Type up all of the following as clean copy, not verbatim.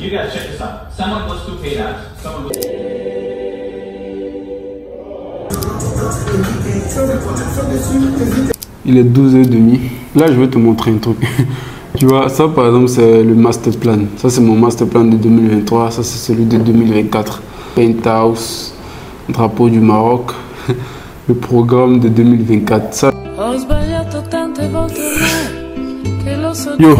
you guys check this out. Someone goes to paid ads, someone goes... Il est 12h30. Là, je vais te montrer un truc. Tu vois, ça par exemple, c'est le master plan. Ça, c'est mon master plan de 2023. Ça, c'est celui de 2024. Penthouse, drapeau du Maroc, le programme de 2024. Ça... Yo,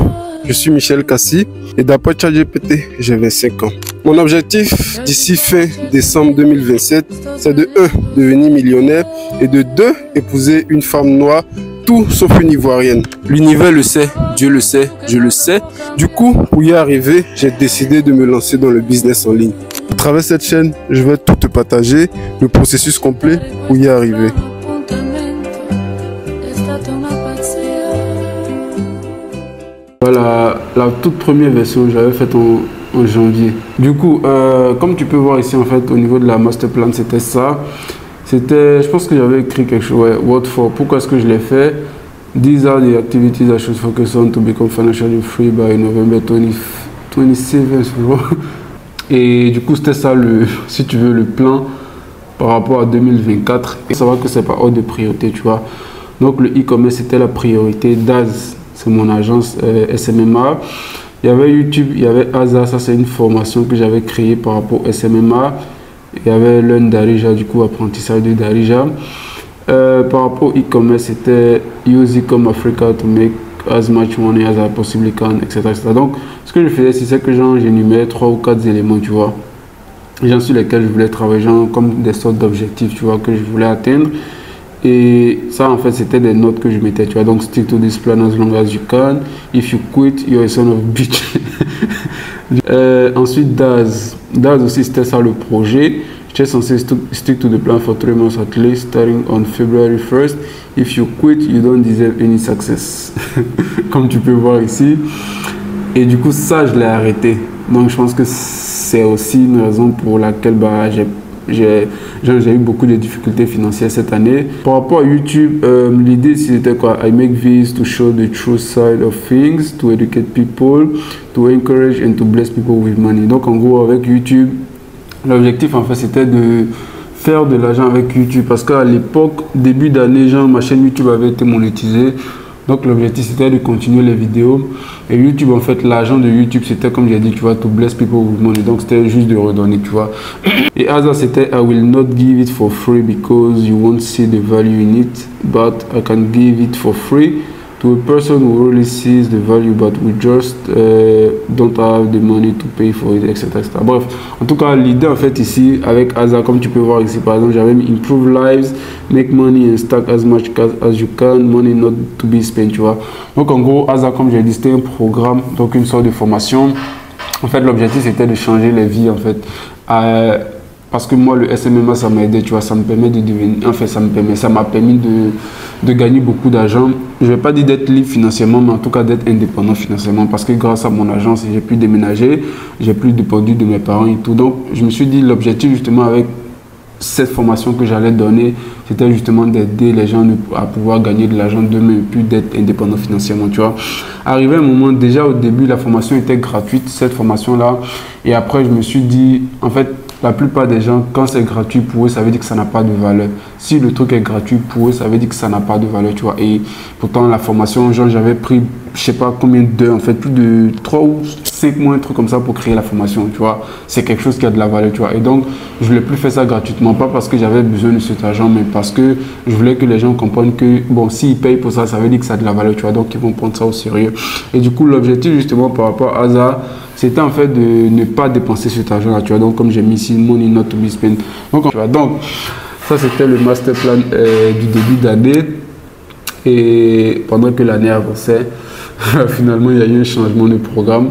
je suis Michel Kassi et d'après ChatGPT, j'ai 25 ans. Mon objectif d'ici fin décembre 2027, c'est de 1. Devenir millionnaire et de 2. Épouser une femme noire, tout sauf une ivoirienne. L'univers le sait, Dieu le sait, je le sais. Du coup, pour y arriver, j'ai décidé de me lancer dans le business en ligne. À travers cette chaîne, je vais tout te partager, le processus complet pour y arriver. Voilà la toute première version que j'avais faite en janvier. Du coup, comme tu peux voir ici, en fait, au niveau de la master plan, c'était ça. C'était, je pense que j'avais écrit quelque chose, ouais, what for, pourquoi est-ce que je l'ai fait? These are the activities I should focus on to become financially free by November 27. Et du coup, c'était ça, si tu veux, le plan par rapport à 2024. Et ça va que c'est pas hors de priorité, tu vois. Donc, le e-commerce, c'était la priorité. Daz, c'est mon agence SMMA. Il y avait YouTube, il y avait Aza, ça c'est une formation que j'avais créée par rapport au SMMA. Il y avait Learn Darija, du coup, apprentissage de Darija. Par rapport au e-commerce, c'était Use e-com Africa to make as much money as I possibly can, etc., etc. Donc, ce que je faisais, c'est que j'énumérais 3 ou 4 éléments, tu vois, sur lesquels je voulais travailler, comme des sortes d'objectifs, tu vois, que je voulais atteindre. Et ça, en fait, c'était des notes que je mettais, tu vois. Donc, stick to this plan as long as you can. If you quit, you're a son of a bitch. Ensuite, Daz. Daz aussi, c'était ça le projet. J'étais censé stick to the plan for 3 months at least, starting on February 1st. If you quit, you don't deserve any success. Comme tu peux voir ici. Et du coup, ça, je l'ai arrêté. Donc, je pense que c'est aussi une raison pour laquelle j'ai eu beaucoup de difficultés financières cette année. Par rapport à YouTube, l'idée c'était quoi? I make videos to show the true side of things, to educate people, to encourage and to bless people with money. Donc en gros avec YouTube, l'objectif en fait c'était de faire de l'argent avec YouTube parce qu'à l'époque, début d'année, ma chaîne YouTube avait été monétisée. Donc l'objectif c'était de continuer les vidéos. Et YouTube, en fait, l'argent de YouTube c'était comme j'ai dit, tu vois, to bless people with money. Donc c'était juste de redonner, tu vois. Et Aza c'était I will not give it for free because you won't see the value in it, but I can give it for free to a person who really sees the value but we just don't have the money to pay for it, etc., etc. Bref, en tout cas, l'idée en fait ici avec Aza, comme tu peux voir ici, par exemple, j'avais mis improve lives, make money and stack as much as you can, money not to be spent, tu vois. Donc en gros, Aza, comme j'ai dit, c'était un programme, donc une sorte de formation. En fait, l'objectif c'était de changer les vies en fait. Parce que moi, le SMMA, ça m'a aidé, tu vois, ça me permet de devenir, en fait, ça m'a permis de gagner beaucoup d'argent. Je ne vais pas dire d'être libre financièrement, mais en tout cas d'être indépendant financièrement. Parce que grâce à mon agence, j'ai pu déménager, j'ai plus dépendu de mes parents et tout. Donc, je me suis dit, l'objectif justement avec cette formation que j'allais donner, c'était justement d'aider les gens à pouvoir gagner de l'argent d'eux-mêmes et puis d'être indépendant financièrement, tu vois. Arrivé un moment, déjà au début, la formation était gratuite, cette formation-là. Et après, je me suis dit, en fait, la plupart des gens, quand c'est gratuit pour eux, ça veut dire que ça n'a pas de valeur. Si le truc est gratuit pour eux, ça veut dire que ça n'a pas de valeur, tu vois. Et pourtant, la formation, genre, j'avais pris, je sais pas combien d'heures, en fait, plus de 3 ou 5 mois, un truc comme ça pour créer la formation, tu vois. C'est quelque chose qui a de la valeur, tu vois. Et donc, je voulais plus faire ça gratuitement, pas parce que j'avais besoin de cet argent, mais parce que je voulais que les gens comprennent que, bon, s'ils payent pour ça, ça veut dire que ça a de la valeur, tu vois. Donc, ils vont prendre ça au sérieux. Et du coup, l'objectif, justement, par rapport à ça, c'était en fait de ne pas dépenser cet argent-là, tu vois. Donc, comme j'ai mis ici, money not to be spent. Donc, tu vois, donc ça, c'était le master plan du début d'année. Et pendant que l'année avançait, finalement, il y a eu un changement de programme.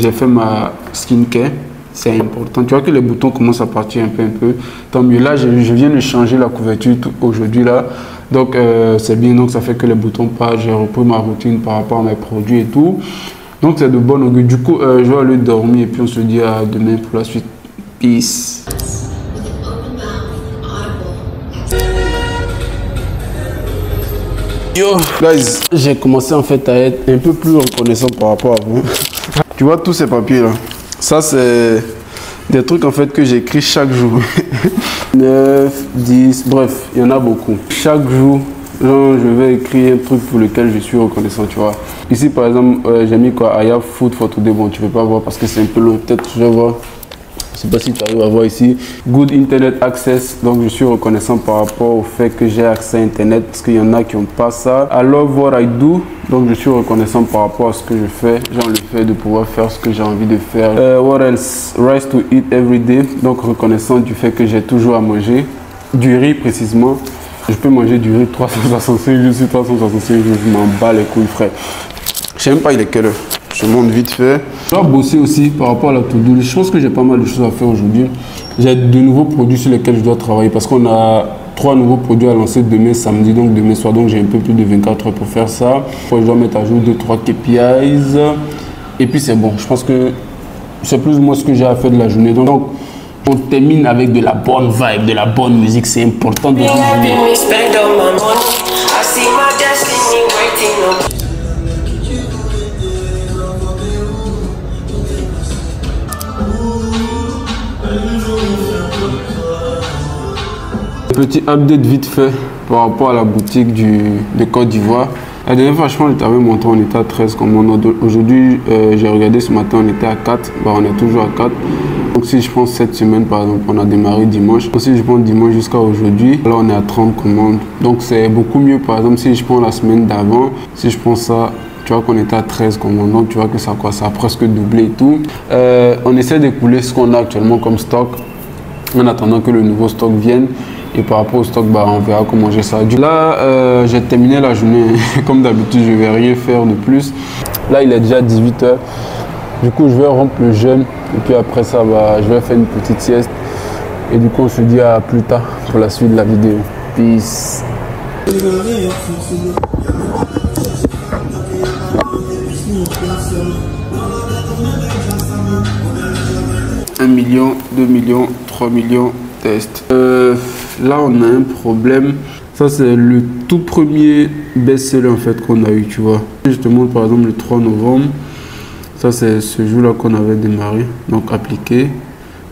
J'ai fait ma skincare. C'est important. Tu vois que les boutons commencent à partir un peu. Tant mieux. Là, je viens de changer la couverture aujourd'hui, là. Donc, c'est bien. Donc, ça fait que les boutons partent. J'ai repris ma routine par rapport à mes produits et tout. Donc, c'est de bon augure. Du coup, je vais aller dormir et puis on se dit à demain pour la suite. Peace. Yo, guys, j'ai commencé en fait à être un peu plus reconnaissant par rapport à vous. Tu vois tous ces papiers là. Ça, c'est des trucs en fait que j'écris chaque jour. 9, 10, bref, il y en a beaucoup. Chaque jour, genre, je vais écrire un truc pour lequel je suis reconnaissant, tu vois. Ici, par exemple, j'ai mis quoi? I have food for today. Bon, tu ne peux pas voir parce que c'est un peu long. Peut-être je vais voir. Je ne sais pas si tu arrives à voir ici. Good Internet Access. Donc, je suis reconnaissant par rapport au fait que j'ai accès à Internet parce qu'il y en a qui n'ont pas ça. I love what I do. Donc, je suis reconnaissant par rapport à ce que je fais. Genre le fait de pouvoir faire ce que j'ai envie de faire. What else? Rice to eat every day. Donc, reconnaissant du fait que j'ai toujours à manger. Du riz, précisément. Je peux manger du riz 365 jours sur 365 jours. Je m'en bats les couilles, frère. Je sais même pas il est quelle heure. Je monte vite fait. Je dois bosser aussi par rapport à la to-do list. Je pense que j'ai pas mal de choses à faire aujourd'hui. J'ai de nouveaux produits sur lesquels je dois travailler parce qu'on a 3 nouveaux produits à lancer demain samedi, donc demain soir. Donc j'ai un peu plus de 24 heures pour faire ça. Je dois mettre à jour 2-3 KPIs. Et puis c'est bon. Je pense que c'est plus ou moins ce que j'ai à faire de la journée. Donc on termine avec de la bonne vibe, de la bonne musique. C'est important de Petit update vite fait par rapport à la boutique de Côte d'Ivoire. La dernière fois, je pense que je t'avais montré, on était à 13 commandes. Aujourd'hui, j'ai regardé ce matin, on était à 4. Bah, on est toujours à 4. Donc si je pense cette semaine, par exemple, on a démarré dimanche. Si je prends dimanche jusqu'à aujourd'hui, là on est à 30 commandes. Donc c'est beaucoup mieux. Par exemple, si je prends la semaine d'avant, si je prends ça, tu vois qu'on était à 13 commandes. Donc tu vois que ça a presque doublé et tout. On essaie d'écouler ce qu'on a actuellement comme stock en attendant que le nouveau stock vienne. Et par rapport au stock, bah, on verra comment j'ai ça. Là, j'ai terminé la journée. Comme d'habitude, je ne vais rien faire de plus. Là, il est déjà 18 h. Du coup, je vais rompre le jeûne. Et puis après ça, bah, je vais faire une petite sieste. Et du coup, on se dit à plus tard pour la suite de la vidéo. Peace. 1 million, 2 millions, 3 millions, test. Là, on a un problème. Ça, c'est le tout premier best-seller en fait qu'on a eu, tu vois. Je te montre par exemple le 3 novembre. Ça, c'est ce jour-là qu'on avait démarré, donc appliqué.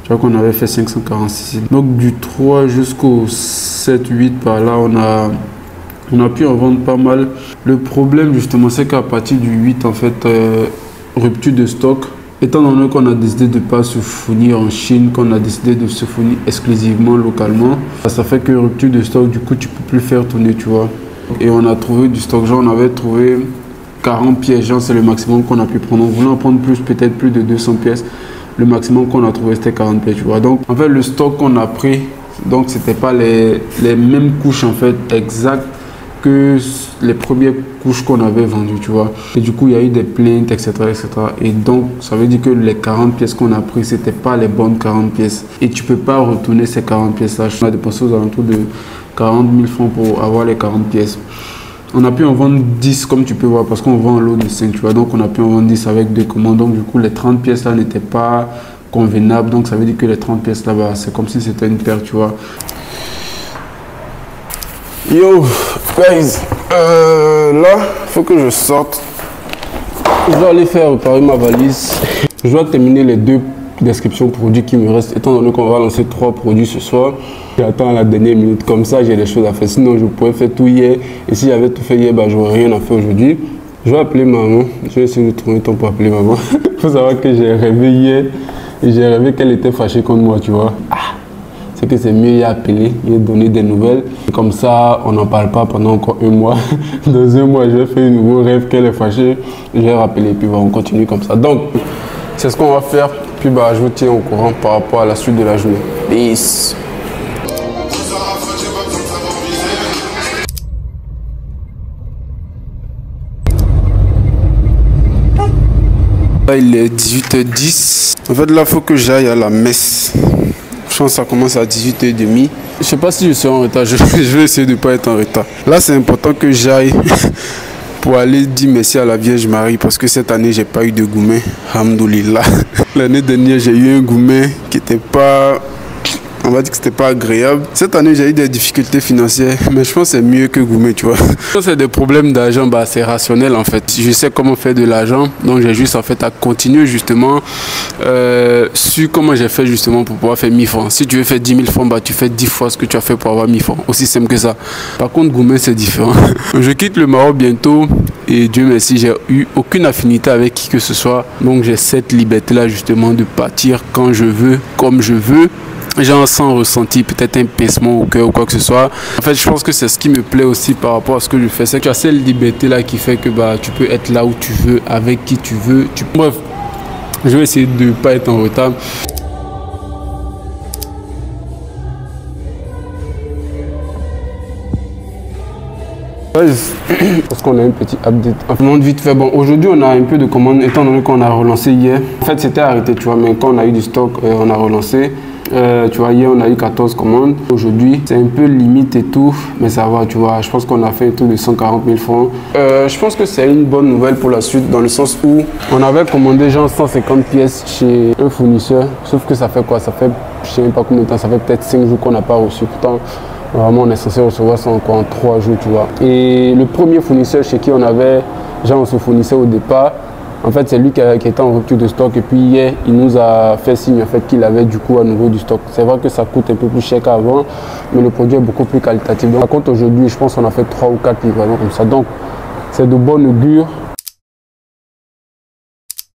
Tu vois qu'on avait fait 546. Donc du 3 jusqu'au 7-8 par là, on a pu en vendre pas mal. Le problème justement, c'est qu'à partir du 8, en fait, rupture de stock. Étant donné qu'on a décidé de ne pas se fournir en Chine, qu'on a décidé de se fournir exclusivement localement, ça fait que rupture de stock, du coup, tu peux plus faire tourner, tu vois. Et on a trouvé du stock, genre on avait trouvé 40 pièces, genre c'est le maximum qu'on a pu prendre. On voulait en prendre plus, peut-être plus de 200 pièces. Le maximum qu'on a trouvé, c'était 40 pièces, tu vois. Donc, en fait, le stock qu'on a pris, donc c'était pas les mêmes couches, en fait, exactes que les premières couches qu'on avait vendues, tu vois. Et du coup, il y a eu des plaintes, etc., etc. Et donc, ça veut dire que les 40 pièces qu'on a pris, c'était pas les bonnes 40 pièces. Et tu peux pas retourner ces 40 pièces-là. On a dépensé aux alentours de 40 000 francs pour avoir les 40 pièces. On a pu en vendre 10, comme tu peux voir, parce qu'on vend un lot de 5, tu vois. Donc, on a pu en vendre 10 avec 2 commandes. Donc, du coup, les 30 pièces-là n'étaient pas convenables. Donc, ça veut dire que les 30 pièces là-bas, c'est comme si c'était une paire, tu vois. Yo, guys, là, il faut que je sorte. Je dois aller faire réparer ma valise. Je dois terminer les 2 descriptions produits qui me restent, étant donné qu'on va lancer 3 produits ce soir. J'attends à la dernière minute, comme ça j'ai des choses à faire. Sinon, je pourrais faire tout hier. Et si j'avais tout fait hier, bah, j'aurais rien à faire aujourd'hui. Je vais appeler maman. Je vais essayer de trouver le temps pour appeler maman. Il faut savoir que j'ai rêvé hier et j'ai rêvé qu'elle était fâchée contre moi, tu vois. C'est que c'est mieux y appeler, y donner des nouvelles. Comme ça, on n'en parle pas pendant encore 1 mois. Dans 1 mois, je vais faire un nouveau rêve qu'elle est fâchée. Je vais rappeler, puis on continue comme ça. Donc, c'est ce qu'on va faire. Puis bah, je vous tiens au courant par rapport à la suite de la journée. Peace. Là, il est 18h10. En fait, là, il faut que j'aille à la messe. Je pense que ça commence à 18h30. Je sais pas si je serai en retard. Je vais essayer de ne pas être en retard. Là, c'est important que j'aille pour aller dire merci à la Vierge Marie parce que cette année, j'ai pas eu de gourmet. Alhamdoulilah. L'année dernière, j'ai eu un gourmet qui n'était pas... On va dire que c'était pas agréable. Cette année, j'ai eu des difficultés financières, mais je pense que c'est mieux que gourmet, tu vois. Quand c'est des problèmes d'argent, bah, c'est rationnel en fait. Je sais comment faire de l'argent, donc j'ai juste en fait à continuer justement sur comment j'ai fait justement pour pouvoir faire 1000 francs. Si tu veux faire 10 000 francs, bah, tu fais 10 fois ce que tu as fait pour avoir 1000 francs. Aussi simple que ça. Par contre, Goumen, c'est différent. Je quitte le Maroc bientôt et Dieu merci, j'ai eu aucune affinité avec qui que ce soit. Donc, j'ai cette liberté-là justement de partir quand je veux, comme je veux. Genre sans ressentir peut-être un pincement au cœur ou quoi que ce soit. En fait, je pense que c'est ce qui me plaît aussi par rapport à ce que je fais. C'est que tu as cette liberté-là qui fait que bah, tu peux être là où tu veux, avec qui tu veux. Bref, je vais essayer de ne pas être en retard. Parce qu'on a un petit update. Enfin, vite fait. Bon, aujourd'hui, on a un peu de commandes étant donné qu'on a relancé hier. En fait, c'était arrêté, tu vois, mais quand on a eu du stock, on a relancé. Tu vois, hier, on a eu 14 commandes. Aujourd'hui, c'est un peu limite et tout, mais ça va, tu vois. Je pense qu'on a fait un tour de 140 000 francs. Je pense que c'est une bonne nouvelle pour la suite, dans le sens où on avait commandé genre 150 pièces chez un fournisseur. Sauf que ça fait quoi? Ça fait, je sais même pas combien de temps, ça fait peut-être 5 jours qu'on n'a pas reçu. Pourtant, vraiment, on est censé recevoir ça encore en 3 jours, tu vois. Et le premier fournisseur chez qui on avait, genre, on se fournissait au départ. En fait, c'est lui qui était en rupture de stock et puis hier, il nous a fait signe en fait, qu'il avait du coup à nouveau du stock. C'est vrai que ça coûte un peu plus cher qu'avant, mais le produit est beaucoup plus qualitatif. Donc, par contre, aujourd'hui, je pense qu'on a fait 3 ou 4 livraisons comme ça. Donc, c'est de bon augure